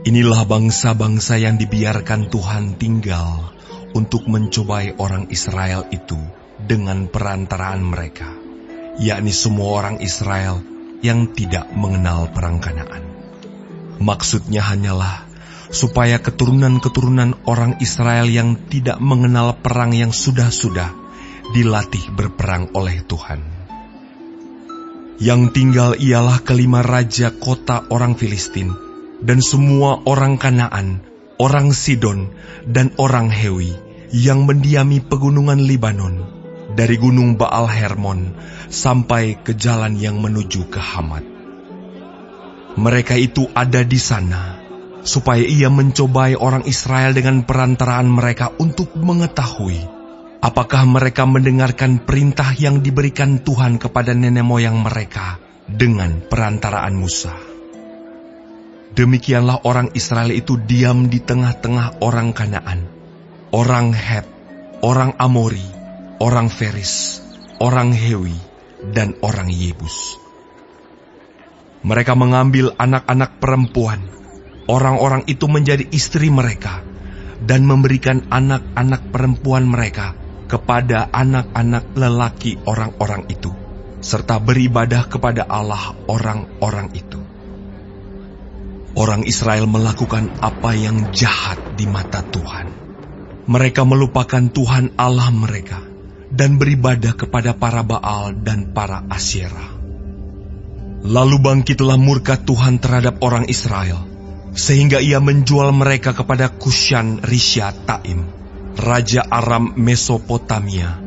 Inilah bangsa-bangsa yang dibiarkan Tuhan tinggal untuk mencobai orang Israel itu dengan perantaraan mereka, yakni semua orang Israel yang tidak mengenal perang Kanaan. Maksudnya hanyalah supaya keturunan-keturunan orang Israel yang tidak mengenal perang yang sudah-sudah dilatih berperang oleh Tuhan. Yang tinggal ialah kelima raja kota orang Filistin, dan semua orang Kanaan, orang Sidon, dan orang Hewi yang mendiami pegunungan Libanon, dari gunung Baal Hermon sampai ke jalan yang menuju ke Hamat. Mereka itu ada di sana, supaya ia mencobai orang Israel dengan perantaraan mereka untuk mengetahui apakah mereka mendengarkan perintah yang diberikan Tuhan kepada nenek moyang mereka dengan perantaraan Musa. Demikianlah orang Israel itu diam di tengah-tengah orang Kanaan, orang Het, orang Amori, orang Feris, orang Hewi, dan orang Yebus. Mereka mengambil anak-anak perempuan, orang-orang itu menjadi istri mereka, dan memberikan anak-anak perempuan mereka kepada anak-anak lelaki orang-orang itu, serta beribadah kepada Allah orang-orang itu. Orang Israel melakukan apa yang jahat di mata Tuhan. Mereka melupakan Tuhan Allah mereka dan beribadah kepada para Baal dan para Asyera. Lalu bangkitlah murka Tuhan terhadap orang Israel, sehingga ia menjual mereka kepada Kushan Rishyataim, raja Aram Mesopotamia,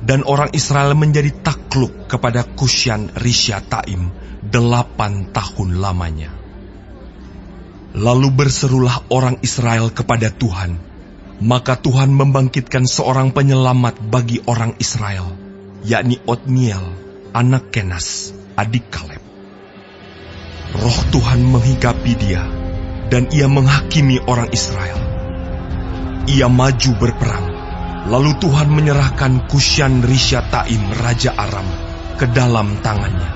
dan orang Israel menjadi takluk kepada Kushan Rishyataim 8 tahun lamanya. Lalu berserulah orang Israel kepada Tuhan, maka Tuhan membangkitkan seorang penyelamat bagi orang Israel, yakni Otniel, anak Kenas, adik Kaleb. Roh Tuhan menghinggapi dia, dan ia menghakimi orang Israel. Ia maju berperang, lalu Tuhan menyerahkan Kushan Rishyataim, raja Aram, ke dalam tangannya,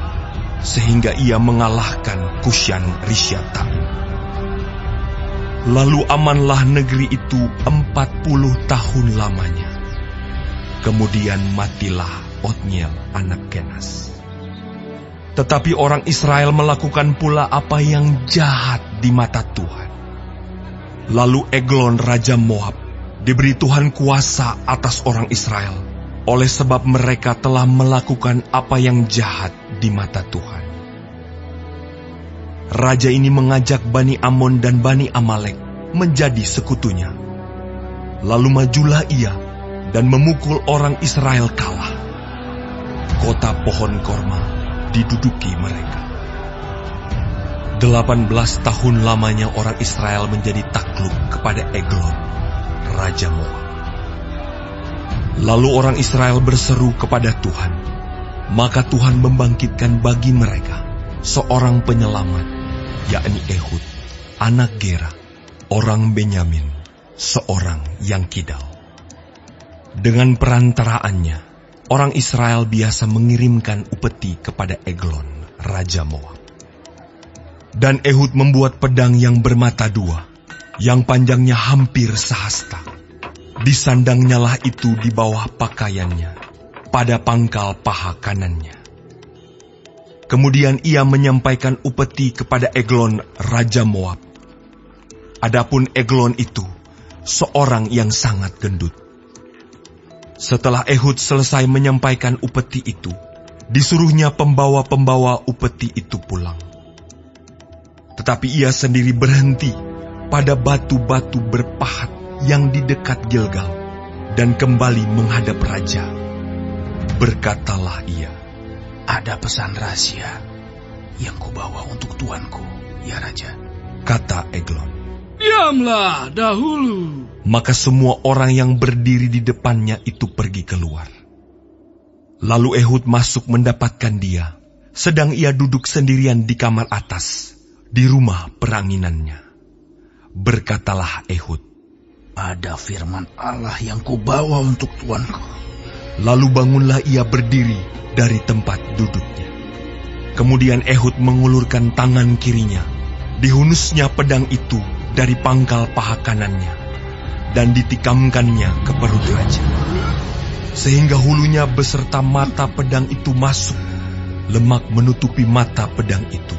sehingga ia mengalahkan Kushan Rishyataim. Lalu amanlah negeri itu 40 tahun lamanya. Kemudian matilah Otniel anak Kenas. Tetapi orang Israel melakukan pula apa yang jahat di mata Tuhan. Lalu Eglon raja Moab diberi Tuhan kuasa atas orang Israel, oleh sebab mereka telah melakukan apa yang jahat di mata Tuhan. Raja ini mengajak Bani Amon dan Bani Amalek menjadi sekutunya. Lalu majulah ia dan memukul orang Israel kalah. Kota pohon korma diduduki mereka. 18 tahun lamanya orang Israel menjadi takluk kepada Eglon, raja Moab. Lalu orang Israel berseru kepada Tuhan, maka Tuhan membangkitkan bagi mereka seorang penyelamat, yakni Ehud, anak Gera, orang Benyamin, seorang yang kidal. Dengan perantaraannya, orang Israel biasa mengirimkan upeti kepada Eglon, raja Moab. Dan Ehud membuat pedang yang bermata dua, yang panjangnya hampir sehasta. Disandangnyalah itu di bawah pakaiannya, pada pangkal paha kanannya. Kemudian ia menyampaikan upeti kepada Eglon, raja Moab. Adapun Eglon itu seorang yang sangat gendut. Setelah Ehud selesai menyampaikan upeti itu, disuruhnya pembawa-pembawa upeti itu pulang. Tetapi ia sendiri berhenti pada batu-batu berpahat yang di dekat Gilgal dan kembali menghadap raja. Berkatalah ia, "Ada pesan rahasia yang kubawa untuk tuanku, ya raja," kata Eglon. "Diamlah dahulu." Maka semua orang yang berdiri di depannya itu pergi keluar. Lalu Ehud masuk mendapatkan dia, sedang ia duduk sendirian di kamar atas, di rumah peranginannya. Berkatalah Ehud, "Ada firman Allah yang kubawa untuk tuanku." Lalu bangunlah ia berdiri dari tempat duduknya. Kemudian Ehud mengulurkan tangan kirinya, dihunusnya pedang itu dari pangkal paha kanannya dan ditikamkannya ke perut raja. Sehingga hulunya beserta mata pedang itu masuk. Lemak menutupi mata pedang itu,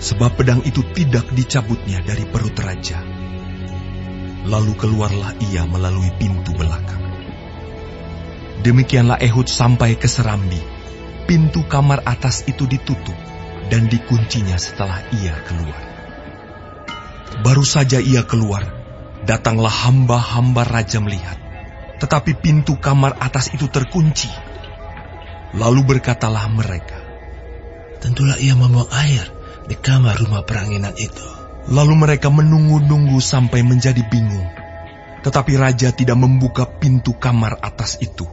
sebab pedang itu tidak dicabutnya dari perut raja. Lalu keluarlah ia melalui pintu belakang. Demikianlah Ehud sampai ke serambi. Pintu kamar atas itu ditutup dan dikuncinya setelah ia keluar. Baru saja ia keluar, datanglah hamba-hamba raja melihat, tetapi pintu kamar atas itu terkunci. Lalu berkatalah mereka, tentulah ia membuang air di kamar rumah peranginan itu. Lalu mereka menunggu-nunggu sampai menjadi bingung. Tetapi raja tidak membuka pintu kamar atas itu.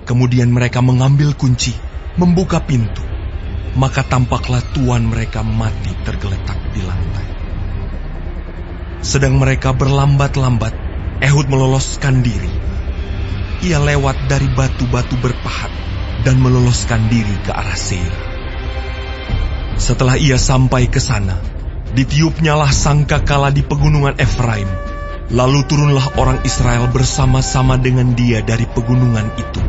Kemudian mereka mengambil kunci, membuka pintu. Maka tampaklah tuan mereka mati tergeletak di lantai. Sedang mereka berlambat-lambat, Ehud meloloskan diri. Ia lewat dari batu-batu berpahat dan meloloskan diri ke arah Seir. Setelah ia sampai ke sana, ditiupnyalah sangkakala di pegunungan Efraim. Lalu turunlah orang Israel bersama-sama dengan dia dari pegunungan itu,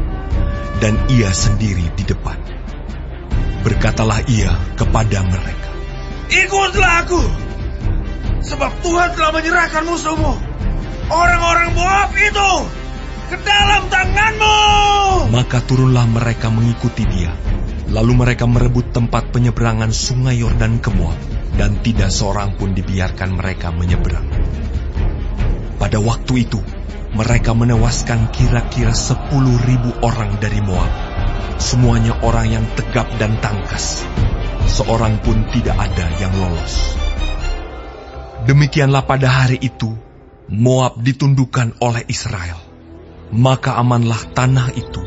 dan ia sendiri di depan. Berkatalah ia kepada mereka, ikutlah aku, sebab Tuhan telah menyerahkan musuhmu, orang-orang Moab itu, ke dalam tanganmu. Maka turunlah mereka mengikuti dia. Lalu mereka merebut tempat penyeberangan sungai Yordan ke Moab, dan tidak seorang pun dibiarkan mereka menyeberang. Pada waktu itu, mereka menewaskan kira-kira 10.000 orang dari Moab. Semuanya orang yang tegap dan tangkas. Seorang pun tidak ada yang lolos. Demikianlah pada hari itu, Moab ditundukkan oleh Israel. Maka amanlah tanah itu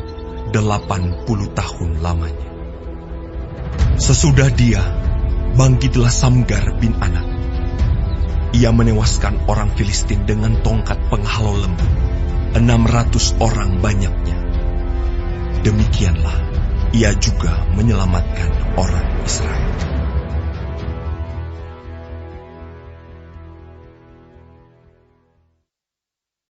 80 tahun lamanya. Sesudah dia, bangkitlah Samgar bin Anak. Ia menewaskan orang Filistin dengan tongkat penghalau lembu, 600 orang banyaknya. Demikianlah ia juga menyelamatkan orang Israel.